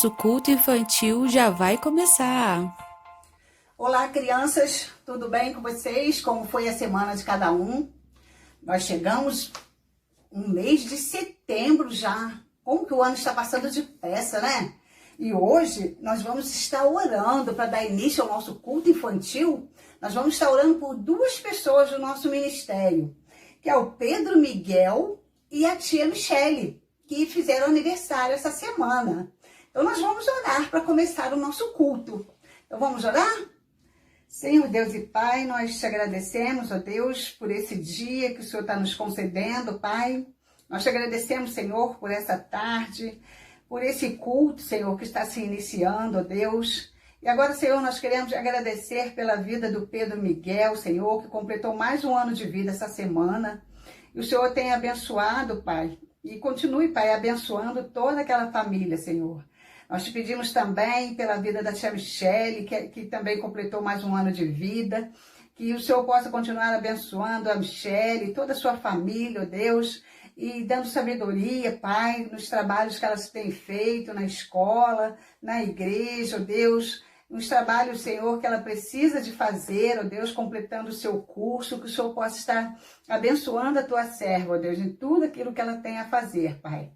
nosso culto infantil já vai começar. Olá, crianças, tudo bem com vocês? Como foi a semana de cada um? Nós chegamos um mês de setembro já. Como que o ano está passando depressa, né? E hoje nós vamos estar orando para dar início ao nosso culto infantil. Nós vamos estar orando por duas pessoas do nosso ministério, que é o Pedro Miguel e a tia Michele, que fizeram aniversário essa semana. Então nós vamos orar para começar o nosso culto. Então vamos orar? Senhor Deus e Pai, nós te agradecemos, ó Deus, por esse dia que o Senhor está nos concedendo, Pai. Nós te agradecemos, Senhor, por essa tarde, por esse culto, Senhor, que está se iniciando, ó Deus. E agora, Senhor, nós queremos agradecer pela vida do Pedro Miguel, Senhor, que completou mais um ano de vida essa semana. E o Senhor tem abençoado, Pai, e continue, Pai, abençoando toda aquela família, Senhor. Nós te pedimos também pela vida da tia Michele, que também completou mais um ano de vida, que o Senhor possa continuar abençoando a Michele, toda a sua família, ó Deus, e dando sabedoria, Pai, nos trabalhos que elas têm feito na escola, na igreja, ó Deus, nos trabalhos, Senhor, que ela precisa de fazer, ó Deus, completando o seu curso, que o Senhor possa estar abençoando a tua serva, ó Deus, em tudo aquilo que ela tem a fazer, Pai.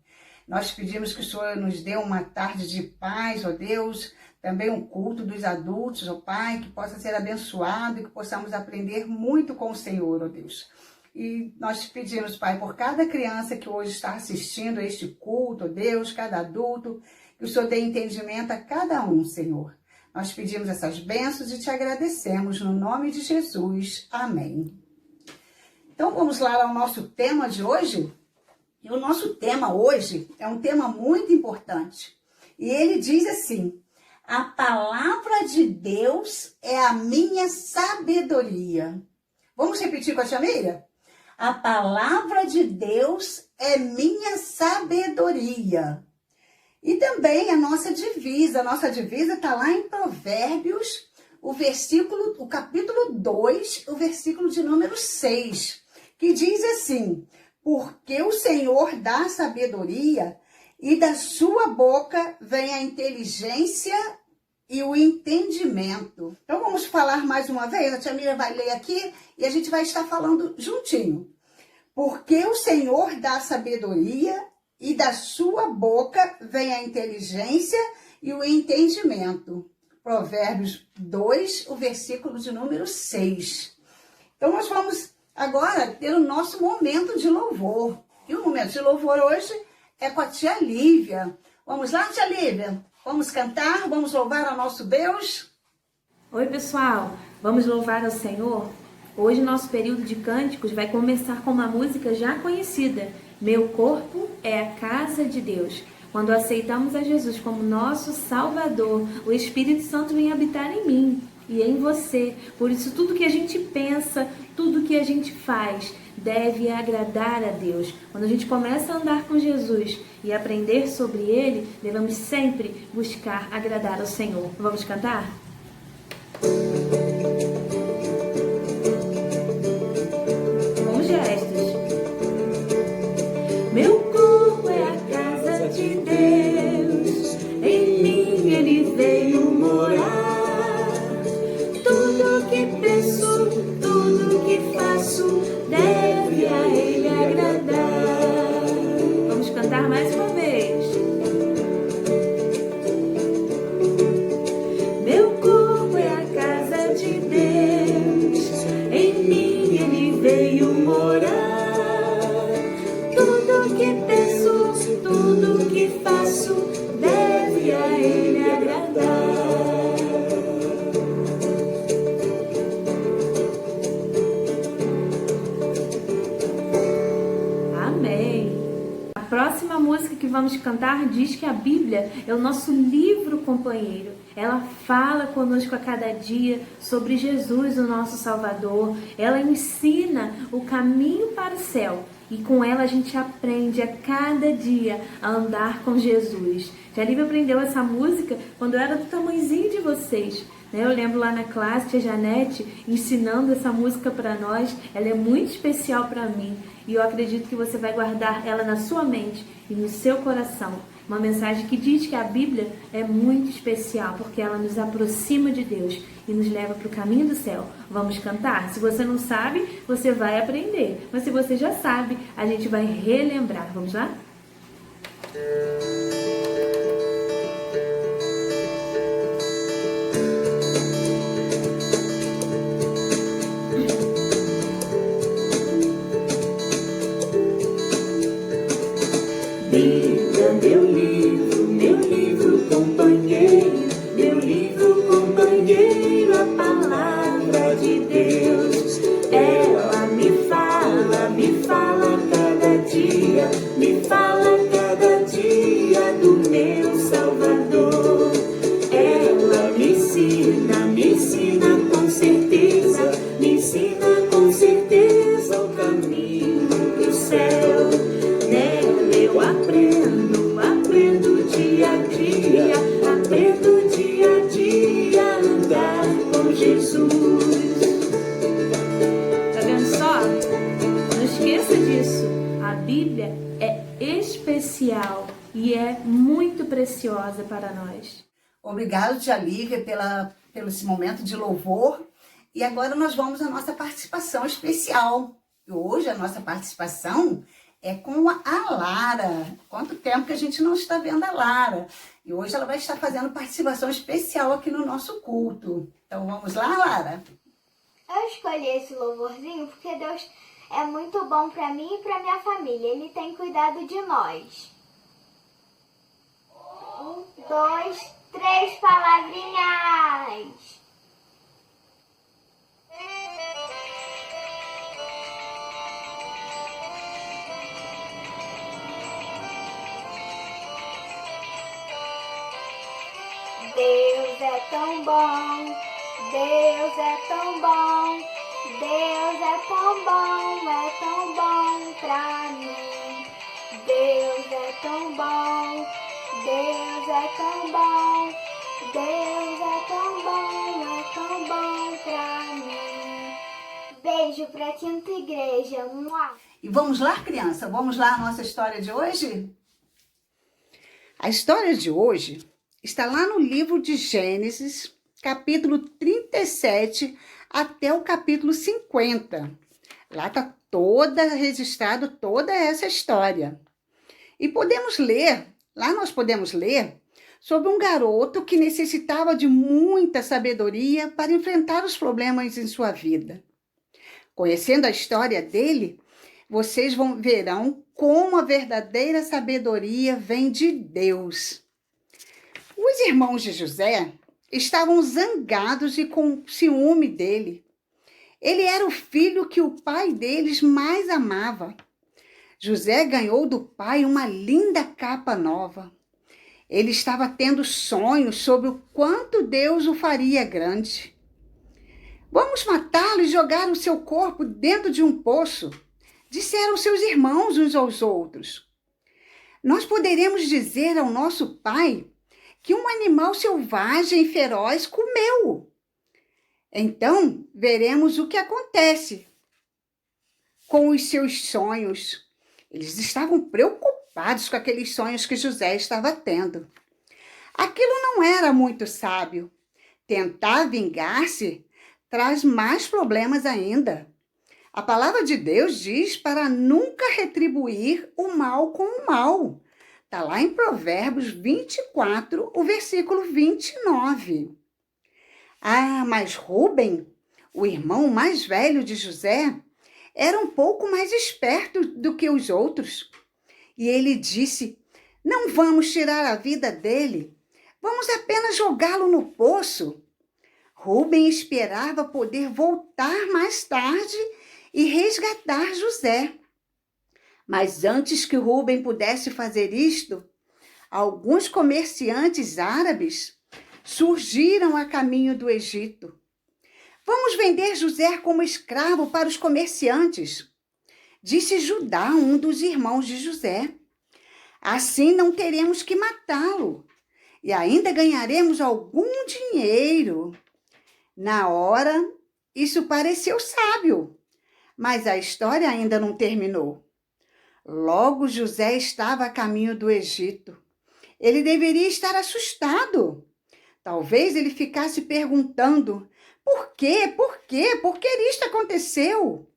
Nós pedimos que o Senhor nos dê uma tarde de paz, ó Deus, também um culto dos adultos, ó Pai, que possa ser abençoado e que possamos aprender muito com o Senhor, ó Deus. E nós te pedimos, Pai, por cada criança que hoje está assistindo a este culto, ó Deus, cada adulto, que o Senhor dê entendimento a cada um, Senhor. Nós pedimos essas bênçãos e te agradecemos no nome de Jesus. Amém. Então vamos lá ao nosso tema de hoje? E o nosso tema hoje é um tema muito importante. E ele diz assim: a palavra de Deus é a minha sabedoria. Vamos repetir com a tia Miriam? A palavra de Deus é minha sabedoria. E também a nossa divisa está lá em Provérbios, o capítulo 2, o versículo de número 6, que diz assim: porque o Senhor dá sabedoria e da sua boca vem a inteligência e o entendimento. Então vamos falar mais uma vez, a tia Miriam vai ler aqui e a gente vai estar falando juntinho. Porque o Senhor dá sabedoria e da sua boca vem a inteligência e o entendimento. Provérbios 2, o versículo de número 6. Então nós vamos agora ter o nosso momento de louvor. E o momento de louvor hoje é com a tia Lívia. Vamos lá, tia Lívia? Vamos cantar, vamos louvar ao nosso Deus? Oi, pessoal. Vamos louvar ao Senhor? Hoje nosso período de cânticos vai começar com uma música já conhecida. Meu corpo é a casa de Deus. Quando aceitamos a Jesus como nosso Salvador, o Espírito Santo vem habitar em mim e em você. Por isso, tudo que a gente pensa, tudo que a gente faz, deve agradar a Deus. Quando a gente começa a andar com Jesus e aprender sobre Ele, devemos sempre buscar agradar ao Senhor. Vamos cantar? Com gestos. Meu corpo é a casa de Deus, em mim Ele veio morar. Tudo que penso, tudo que faço, deve a Ele agradar. Vamos cantar mais uma vez. Meu corpo é a casa de Deus, em mim Ele veio morar. Tudo que penso, tudo que faço, deve a Ele agradar. A próxima música que vamos cantar diz que a Bíblia é o nosso livro companheiro. Ela fala conosco a cada dia sobre Jesus, o nosso Salvador. Ela ensina o caminho para o céu. E com ela a gente aprende a cada dia a andar com Jesus. Já Lívia aprendeu essa música quando eu era do tamanhozinho de vocês. Eu lembro lá na classe, tia Janete ensinando essa música para nós. Ela é muito especial para mim. E eu acredito que você vai guardar ela na sua mente e no seu coração. Uma mensagem que diz que a Bíblia é muito especial, porque ela nos aproxima de Deus e nos leva para o caminho do céu. Vamos cantar? Se você não sabe, você vai aprender. Mas se você já sabe, a gente vai relembrar. Vamos lá? Bíblia, meu livro companheiro, a palavra de Deus. Ela me fala cada dia do meu Salvador. Ela me ensina com certeza o caminho do céu. Nela eu aprendo dia a dia a andar com Jesus. Tá vendo só? Não esqueça disso. A Bíblia é especial e é muito preciosa para nós. Obrigado, tia Lívia, pelo esse momento de louvor. E agora nós vamos à nossa participação especial. E hoje a nossa participação é com a Lara. Quanto tempo que a gente não está vendo a Lara. E hoje ela vai estar fazendo participação especial aqui no nosso culto. Então vamos lá, Lara? Eu escolhi esse louvorzinho porque Deus é muito bom para mim e para minha família. Ele tem cuidado de nós. 1, 2, 3 palavrinhas. Deus é tão bom, Deus é tão bom, Deus é tão bom pra mim. Deus é tão bom, Deus é tão bom, Deus é tão bom pra mim. Beijo pra Quinta Igreja. Mua. E vamos lá, criança? Vamos lá a nossa história de hoje? A história de hoje está lá no livro de Gênesis, capítulo 37 até o capítulo 50. Lá está registrado toda essa história. E nós podemos ler sobre um garoto que necessitava de muita sabedoria para enfrentar os problemas em sua vida. Conhecendo a história dele, vocês verão como a verdadeira sabedoria vem de Deus. Os irmãos de José estavam zangados e com ciúme dele. Ele era o filho que o pai deles mais amava. José ganhou do pai uma linda capa nova. Ele estava tendo sonhos sobre o quanto Deus o faria grande. Vamos matá-lo e jogar o seu corpo dentro de um poço, disseram seus irmãos uns aos outros. Nós poderemos dizer ao nosso pai que um animal selvagem e feroz comeu. Então, veremos o que acontece com os seus sonhos. Eles estavam preocupados com aqueles sonhos que José estava tendo. Aquilo não era muito sábio. Tentar vingar-se traz mais problemas ainda. A palavra de Deus diz para nunca retribuir o mal com o mal. Está lá em Provérbios 24, o versículo 29. Mas Rúben, o irmão mais velho de José, era um pouco mais esperto do que os outros. E ele disse: não vamos tirar a vida dele, vamos apenas jogá-lo no poço. Rúben esperava poder voltar mais tarde e resgatar José. Mas antes que Rúben pudesse fazer isto, alguns comerciantes árabes surgiram a caminho do Egito. Vamos vender José como escravo para os comerciantes, disse Judá, um dos irmãos de José. Assim não teremos que matá-lo e ainda ganharemos algum dinheiro. Na hora, isso pareceu sábio, mas a história ainda não terminou. Logo José estava a caminho do Egito. Ele deveria estar assustado. Talvez ele ficasse perguntando: por quê? Por quê? Por que isto aconteceu?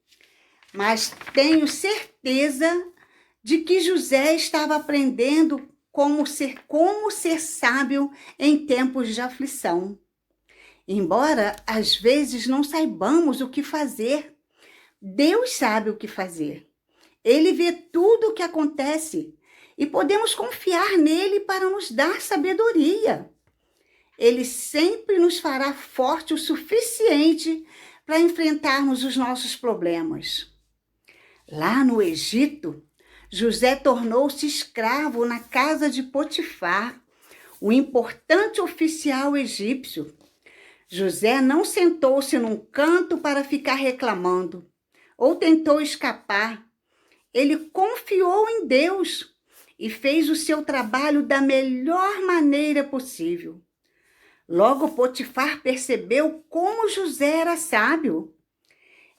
Mas tenho certeza de que José estava aprendendo como ser sábio em tempos de aflição. Embora às vezes não saibamos o que fazer, Deus sabe o que fazer. Ele vê tudo o que acontece e podemos confiar nele para nos dar sabedoria. Ele sempre nos fará forte o suficiente para enfrentarmos os nossos problemas. Lá no Egito, José tornou-se escravo na casa de Potifar, o importante oficial egípcio. José não sentou-se num canto para ficar reclamando ou tentou escapar. Ele confiou em Deus e fez o seu trabalho da melhor maneira possível. Logo Potifar percebeu como José era sábio.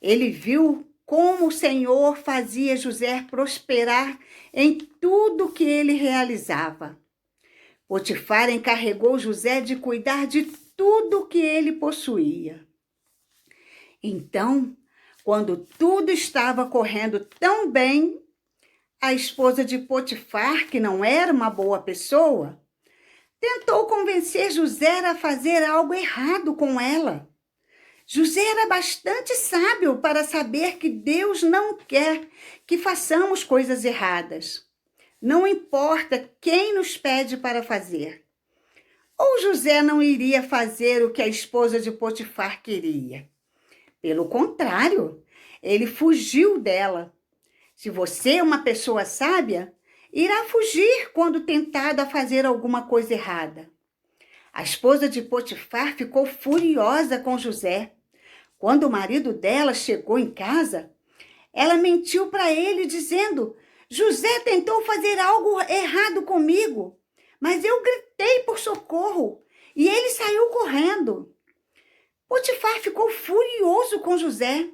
Ele viu como o Senhor fazia José prosperar em tudo que ele realizava. Potifar encarregou José de cuidar de tudo que ele possuía. Então, quando tudo estava correndo tão bem, a esposa de Potifar, que não era uma boa pessoa, tentou convencer José a fazer algo errado com ela. José era bastante sábio para saber que Deus não quer que façamos coisas erradas. Não importa quem nos pede para fazer. Ou José não iria fazer o que a esposa de Potifar queria. Pelo contrário, ele fugiu dela. Se você é uma pessoa sábia, irá fugir quando tentada a fazer alguma coisa errada. A esposa de Potifar ficou furiosa com José. Quando o marido dela chegou em casa, ela mentiu para ele dizendo: José tentou fazer algo errado comigo, mas eu gritei por socorro e ele saiu correndo. Potifar ficou furioso com José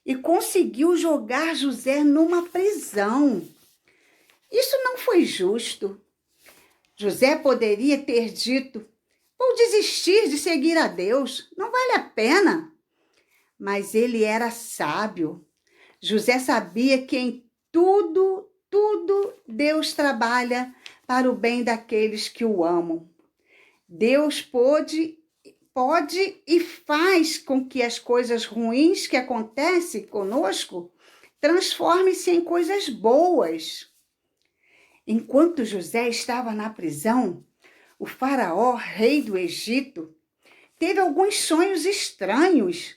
e conseguiu jogar José numa prisão. Isso não foi justo. José poderia ter dito: vou desistir de seguir a Deus, não vale a pena. Mas ele era sábio. José sabia que em tudo Deus trabalha para o bem daqueles que o amam. Deus pode e faz com que as coisas ruins que acontecem conosco transformem-se em coisas boas. Enquanto José estava na prisão, o faraó, rei do Egito, teve alguns sonhos estranhos.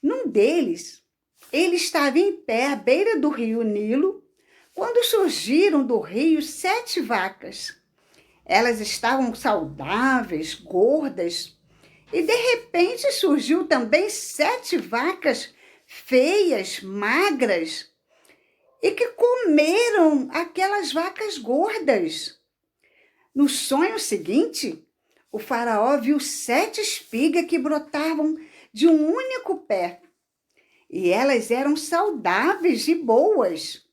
Num deles, ele estava em pé à beira do rio Nilo, quando surgiram do rio 7 vacas. Elas estavam saudáveis, gordas, e de repente surgiu também 7 vacas feias, magras, e que comeram aquelas vacas gordas. No sonho seguinte, o faraó viu 7 espigas que brotavam de um único pé. E elas eram saudáveis e boas,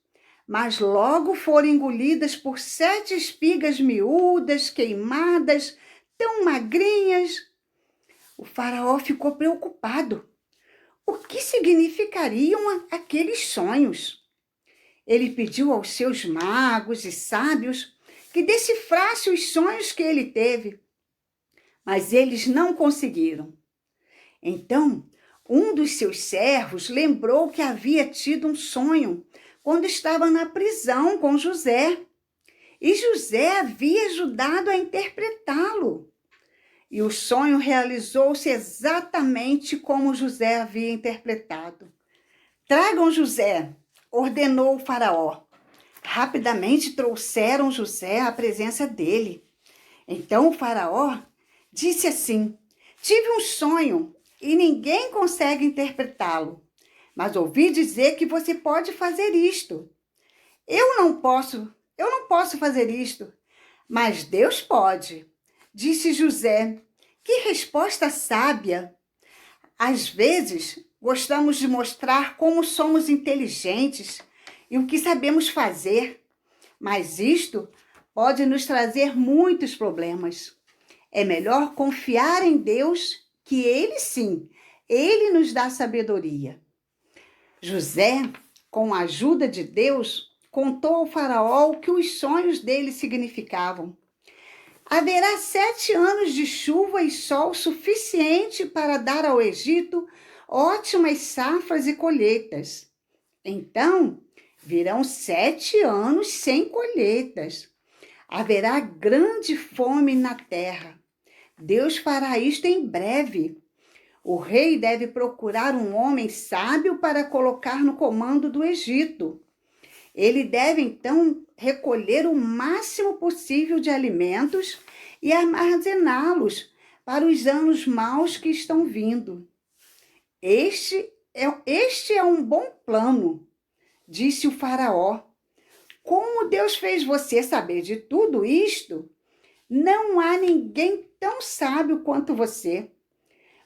mas logo foram engolidas por 7 espigas miúdas, queimadas, tão magrinhas. O faraó ficou preocupado. O que significariam aqueles sonhos? Ele pediu aos seus magos e sábios que decifrassem os sonhos que ele teve, mas eles não conseguiram. Então, um dos seus servos lembrou que havia tido um sonho quando estava na prisão com José, e José havia ajudado a interpretá-lo. E o sonho realizou-se exatamente como José havia interpretado. Tragam José, ordenou o faraó. Rapidamente trouxeram José à presença dele. Então o faraó disse assim: tive um sonho e ninguém consegue interpretá-lo, mas ouvi dizer que você pode fazer isto. Eu não posso fazer isto, mas Deus pode. Disse José: que resposta sábia! Às vezes, gostamos de mostrar como somos inteligentes e o que sabemos fazer, mas isto pode nos trazer muitos problemas. É melhor confiar em Deus, que Ele sim, Ele nos dá sabedoria. José, com a ajuda de Deus, contou ao faraó o que os sonhos dele significavam. Haverá 7 anos de chuva e sol suficiente para dar ao Egito ótimas safras e colheitas. Então, virão 7 anos sem colheitas. Haverá grande fome na terra. Deus fará isto em breve. O rei deve procurar um homem sábio para colocar no comando do Egito. Ele deve, então, recolher o máximo possível de alimentos e armazená-los para os anos maus que estão vindo. Este é um bom plano, disse o faraó. Como Deus fez você saber de tudo isto? Não há ninguém tão sábio quanto você.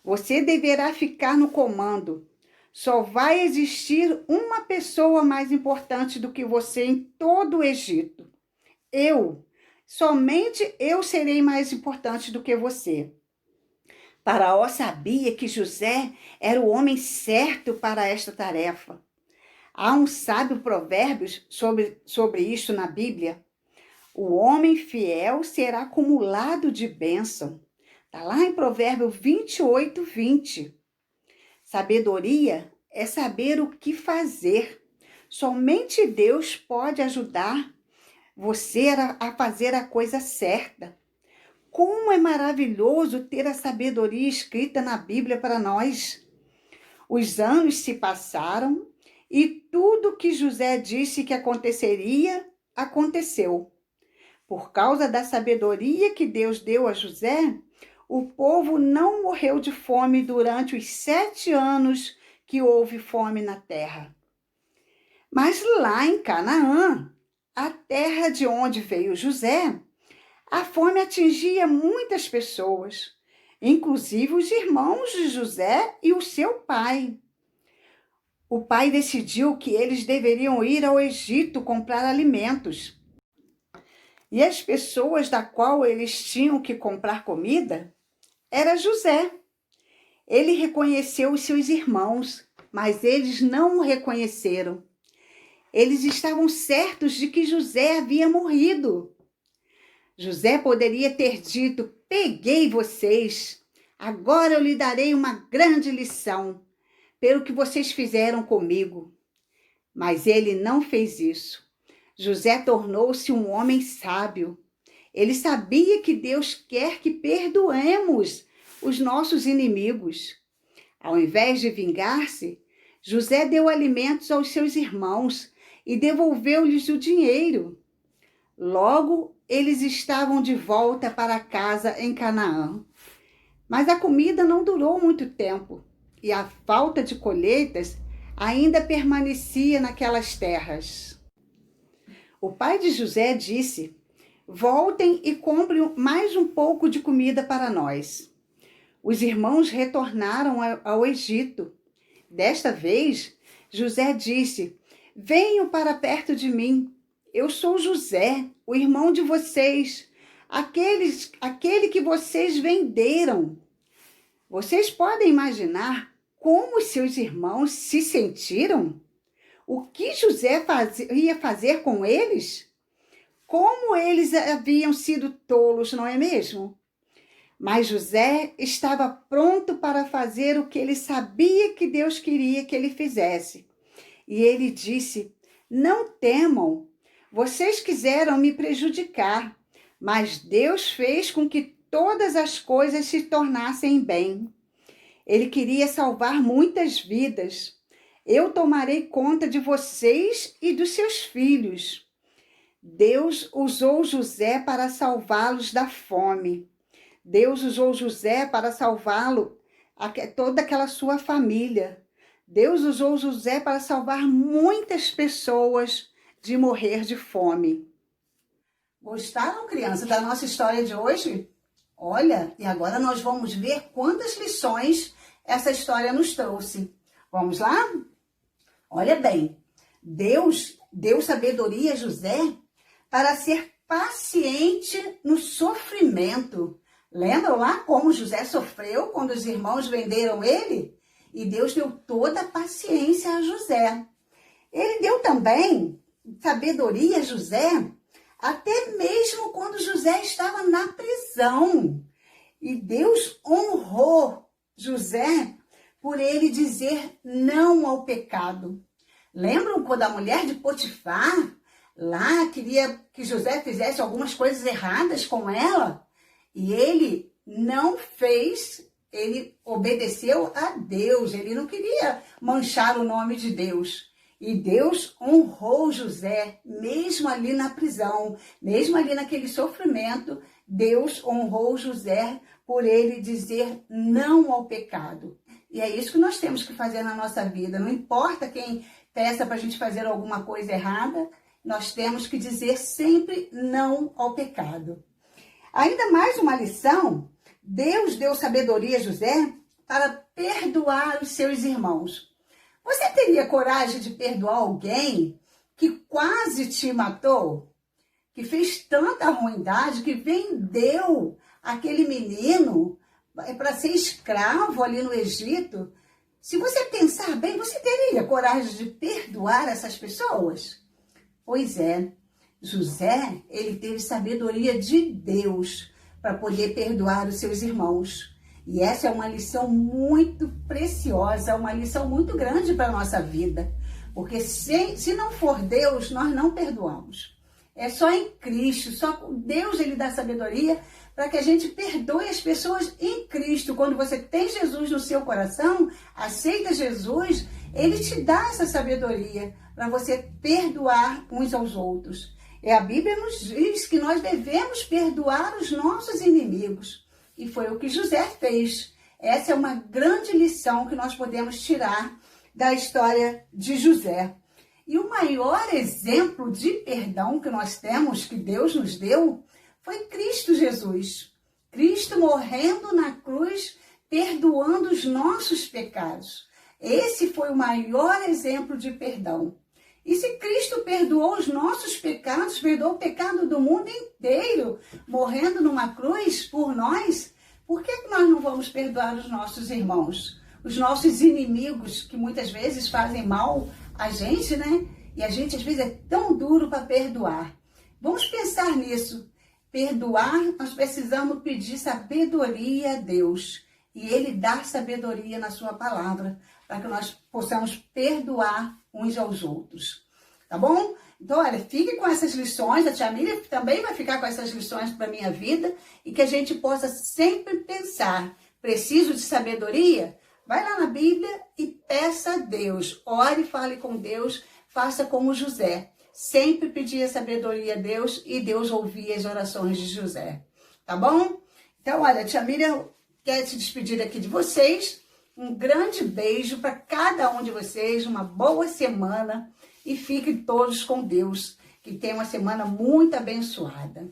Você deverá ficar no comando. Só vai existir uma pessoa mais importante do que você em todo o Egito. Somente eu serei mais importante do que você. Faraó sabia que José era o homem certo para esta tarefa. Há um sábio provérbio sobre isso na Bíblia. O homem fiel será acumulado de bênção. Está lá em Provérbio 28, 20. Sabedoria é saber o que fazer. Somente Deus pode ajudar você a fazer a coisa certa. Como é maravilhoso ter a sabedoria escrita na Bíblia para nós. Os anos se passaram e tudo que José disse que aconteceria, aconteceu. Por causa da sabedoria que Deus deu a José, o povo não morreu de fome durante os 7 anos que houve fome na terra. Mas lá em Canaã, a terra de onde veio José, a fome atingia muitas pessoas, inclusive os irmãos de José e o seu pai. O pai decidiu que eles deveriam ir ao Egito comprar alimentos. E as pessoas da qual eles tinham que comprar comida era José. Ele reconheceu os seus irmãos, mas eles não o reconheceram. Eles estavam certos de que José havia morrido. José poderia ter dito: peguei vocês, agora eu lhe darei uma grande lição pelo que vocês fizeram comigo. Mas ele não fez isso. José tornou-se um homem sábio. Ele sabia que Deus quer que perdoemos os nossos inimigos. Ao invés de vingar-se, José deu alimentos aos seus irmãos e devolveu-lhes o dinheiro. Logo, eles estavam de volta para casa em Canaã. Mas a comida não durou muito tempo e a falta de colheitas ainda permanecia naquelas terras. O pai de José disse: voltem e comprem mais um pouco de comida para nós. Os irmãos retornaram ao Egito. Desta vez, José disse: venham para perto de mim. Eu sou José, o irmão de vocês, aquele que vocês venderam. Vocês podem imaginar como os seus irmãos se sentiram? O que José ia fazer com eles? Como eles haviam sido tolos, não é mesmo? Mas José estava pronto para fazer o que ele sabia que Deus queria que ele fizesse. E ele disse: não temam, vocês quiseram me prejudicar, mas Deus fez com que todas as coisas se tornassem bem. Ele queria salvar muitas vidas. Eu tomarei conta de vocês e dos seus filhos. Deus usou José para salvá-los da fome. Deus usou José para salvá-lo, toda aquela sua família. Deus usou José para salvar muitas pessoas de morrer de fome. Gostaram, crianças, da nossa história de hoje? Olha, e agora nós vamos ver quantas lições essa história nos trouxe. Vamos lá? Olha bem, Deus deu sabedoria a José para ser paciente no sofrimento. Lembram lá como José sofreu quando os irmãos venderam ele? E Deus deu toda a paciência a José. Ele deu também sabedoria a José, até mesmo quando José estava na prisão. E Deus honrou José por ele dizer não ao pecado. Lembram quando a mulher de Potifar lá queria que José fizesse algumas coisas erradas com ela? E ele não fez, ele obedeceu a Deus, ele não queria manchar o nome de Deus. E Deus honrou José, mesmo ali na prisão, mesmo ali naquele sofrimento, Deus honrou José por ele dizer não ao pecado. E é isso que nós temos que fazer na nossa vida. Não importa quem peça para a gente fazer alguma coisa errada, nós temos que dizer sempre não ao pecado. Ainda mais uma lição, Deus deu sabedoria a José para perdoar os seus irmãos. Você teria coragem de perdoar alguém que quase te matou? Que fez tanta ruindade, que vendeu aquele menino para ser escravo ali no Egito? Se você pensar bem, você teria coragem de perdoar essas pessoas? Pois é, José, ele teve sabedoria de Deus para poder perdoar os seus irmãos. E essa é uma lição muito preciosa, uma lição muito grande para a nossa vida. Porque se não for Deus, nós não perdoamos. É só em Cristo, só Deus ele dá sabedoria para que a gente perdoe as pessoas em Cristo. Quando você tem Jesus no seu coração, aceita Jesus, ele te dá essa sabedoria para você perdoar uns aos outros. E a Bíblia nos diz que nós devemos perdoar os nossos inimigos. E foi o que José fez. Essa é uma grande lição que nós podemos tirar da história de José. E o maior exemplo de perdão que nós temos, que Deus nos deu, foi Cristo Jesus. Cristo morrendo na cruz, perdoando os nossos pecados. Esse foi o maior exemplo de perdão. E se Cristo perdoou os nossos pecados, perdoou o pecado do mundo inteiro, morrendo numa cruz por nós, por que nós não vamos perdoar os nossos irmãos? Os nossos inimigos, que muitas vezes fazem mal a gente, né? E a gente, às vezes, é tão duro para perdoar. Vamos pensar nisso. Perdoar, nós precisamos pedir sabedoria a Deus. E Ele dá sabedoria na sua palavra, para que nós possamos perdoar uns aos outros. Tá bom? Então, olha, fique com essas lições. A tia Miriam também vai ficar com essas lições para a minha vida. E que a gente possa sempre pensar, preciso de sabedoria? Vai lá na Bíblia e peça a Deus. Ore, fale com Deus, faça como José. Sempre pedia sabedoria a Deus e Deus ouvia as orações de José. Tá bom? Então, olha, a tia Miriam quer se despedir aqui de vocês. Um grande beijo para cada um de vocês. Uma boa semana. E fiquem todos com Deus. Que tenham uma semana muito abençoada.